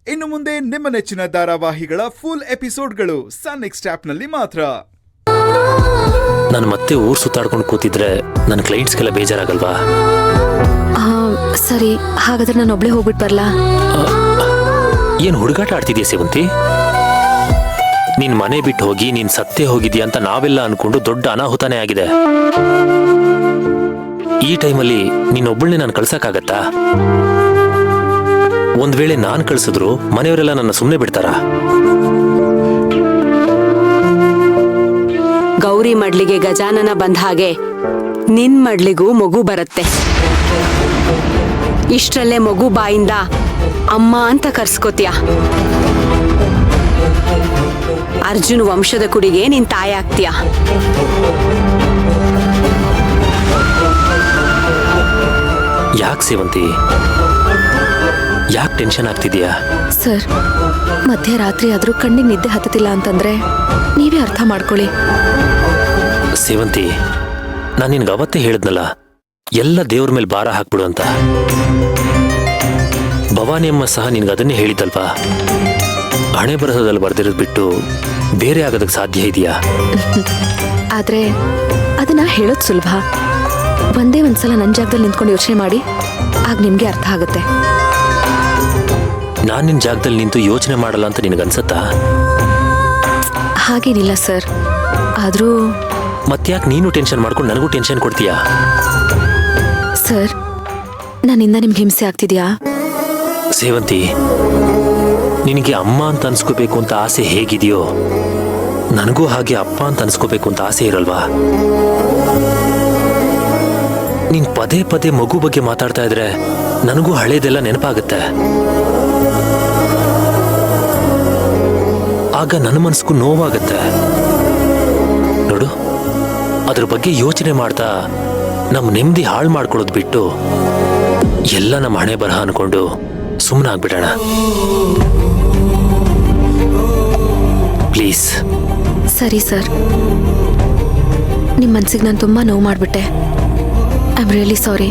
ಇನ್ನು ಮುಂದೆ ನಿಮ್ಮ ನೆಚ್ಚಿನ ಧಾರಾವಾಹಿಗಳ ಫುಲ್ ಎಪಿಸೋಡ್ಗಳು ಸನ್ ನೆಕ್ಸ್ಟ್ ಆಪ್ನಲ್ಲಿ ಮಾತ್ರ. ನಾನು ಮತ್ತೆ ಊರ್ ಸುತ್ತಾಡ್ಕೊಂಡು ಕೂತಿದ್ರೆ ನನ್ನ ಕ್ಲೈಂಟ್ಸ್ಗೆಲ್ಲ ಬೇಜಾರಾಗಲ್ವಾ? ಸರಿ, ಹಾಗಾದ್ರೆ ನಾನು ಒಬ್ಳೆ ಹೋಗ್ಬಿಟ್ಟು ಬರ್ಲಾ? ಏನ್ ಹುಡುಗಾಟ ಆಡ್ತಿದ್ಯಾ ಸೇವಂತಿ? ನಿನ್ ಮನೆ ಬಿಟ್ಟು ಹೋಗಿ ನೀನ್ ಸತ್ತೇ ಹೋಗಿದ್ಯಾ ಅಂತ ನಾವೆಲ್ಲ ಅನ್ಕೊಂಡು ದೊಡ್ಡ ಅನಾಹುತಾನೇ ಆಗಿದೆ. ಈ ಟೈಮಲ್ಲಿ ನೀನೊಬ್ಬಳನ್ನೇ ನಾನು ಕಳ್ಸಕ್ಕಾಗತ್ತಾ? ಒಂದ್ ವೇಳೆ ನಾನ್ ಕಳ್ಸಿದ್ರು ಮನೆಯವರೆಲ್ಲ ನನ್ನ ಸುಮ್ಮನೆ ಬಿಡ್ತಾರಾ? ಗೌರಿ ಮಡ್ಲಿಗೆ ಗಜಾನನ ಬಂದ ಹಾಗೆ ನಿನ್ ಮಡ್ಲಿಗೂ ಮಗು ಬರುತ್ತೆ. ಇಷ್ಟರಲ್ಲೇ ಮಗು ಬಾಯಿಂದ ಅಮ್ಮ ಅಂತ ಕರ್ಸ್ಕೋತೀಯ. ಅರ್ಜುನ್ ವಂಶದ ಕುಡಿಗೆ ನಿನ್ ತಾಯಿ ಆಗ್ತೀಯ. ಯಾಕೆ ಸೇವಂತಿ, ಯಾಕೆ ಟೆನ್ಷನ್ ಆಗ್ತಿದ್ಯಾ? ಸರ್, ಮಧ್ಯರಾತ್ರಿ ಆದ್ರೂ ಕಣ್ಣಿಗೆ ನಿದ್ದೆ ಹತ್ತತಿಲ್ಲ ಅಂತಂದ್ರೆ ನೀವೇ ಅರ್ಥ ಮಾಡ್ಕೊಳ್ಳಿ. ಸೇವಂತಿ, ನಾನು ನಿನ್ಗೆ ಅವತ್ತೇ ಹೇಳಿದ್ನಲ್ಲ, ಎಲ್ಲ ದೇವ್ರ ಮೇಲೆ ಭಾರ ಹಾಕ್ಬಿಡು ಅಂತ. ಭವಾನಿ ಅಮ್ಮ ಸಹ ನಿನ್ಗೆ ಅದನ್ನೇ ಹೇಳಿದ್ದಲ್ವಾ? ಹಣೆ ಬರಹದಲ್ಲಿ ಬರ್ದಿರೋದು ಬಿಟ್ಟು ಬೇರೆ ಆಗೋದಕ್ಕೆ ಸಾಧ್ಯ ಇದೆಯಾ? ಆದ್ರೆ ಅದನ್ನ ಹೇಳೋದು ಸುಲಭ. ಒಂದೇ ಒಂದ್ಸಲ ನನ್ನ ಜಾಗದಲ್ಲಿ ನಿಂತ್ಕೊಂಡು ಯೋಚನೆ ಮಾಡಿ, ಆಗ ನಿಮ್ಗೆ ಅರ್ಥ ಆಗುತ್ತೆ. ನಾನು ನಿನ್ನ ಜಾಗದಲ್ಲಿ ನಿಂತು ಯೋಚನೆ ಮಾಡಲ್ಲ ಅಂತ ನಿನಗನ್ಸತ್ತಾ? ಹಾಗೇನಿಲ್ಲ ಸರ್, ಆದ್ರೂ ಮತ್ತ್ಯಾಕೆ ನೀನು ಟೆನ್ಷನ್ ಮಾಡ್ಕೊಂಡು ನನಗೂ ಟೆನ್ಷನ್ ಕೊಡ್ತೀಯಾ? ಸರ್, ನನ್ನಿಂದ ನಿಮ್ಗೆ ಹಿಂಸೆ ಆಗ್ತಿದ್ಯಾ? ಸೇವಂತಿ, ನಿನಗೆ ಅಮ್ಮ ಅಂತ ಅನ್ಸ್ಕೋಬೇಕು ಅಂತ ಆಸೆ ಹೇಗಿದೆಯೋ, ನನಗೂ ಹಾಗೆ ಅಪ್ಪ ಅಂತ ಅನ್ಸ್ಕೋಬೇಕು ಅಂತ ಆಸೆ ಇರಲ್ವಾ? ನೀನ್ ಪದೇ ಪದೇ ಮಗು ಬಗ್ಗೆ ಮಾತಾಡ್ತಾ ಇದ್ರೆ ನನಗೂ ಹಳೇದೆಲ್ಲ ನೆನಪಾಗುತ್ತೆ. ಆಗ ನನ್ನ ಮನಸ್ಸಿಗೂ ನೋವಾಗತ್ತೆ. ನೋಡು, ಅದ್ರ ಬಗ್ಗೆ ಯೋಚನೆ ಮಾಡ್ತಾ ನಮ್ಮ ನೆಮ್ಮದಿ ಹಾಳು ಮಾಡ್ಕೊಳ್ಳೋದು ಬಿಟ್ಟು ಎಲ್ಲ ನಮ್ಮ ಹಣೆ ಬರಹ ಅನ್ಕೊಂಡು ಸುಮ್ಮನಾಗ್ಬಿಡೋಣ ಪ್ಲೀಸ್. ಸರಿ ಸರ್, ನಿಮ್ಮ ಮನ್ಸಿಗೆ ನಾನು ತುಂಬಾ ನೋವು ಮಾಡಿಬಿಟ್ಟೆ. I am really sorry.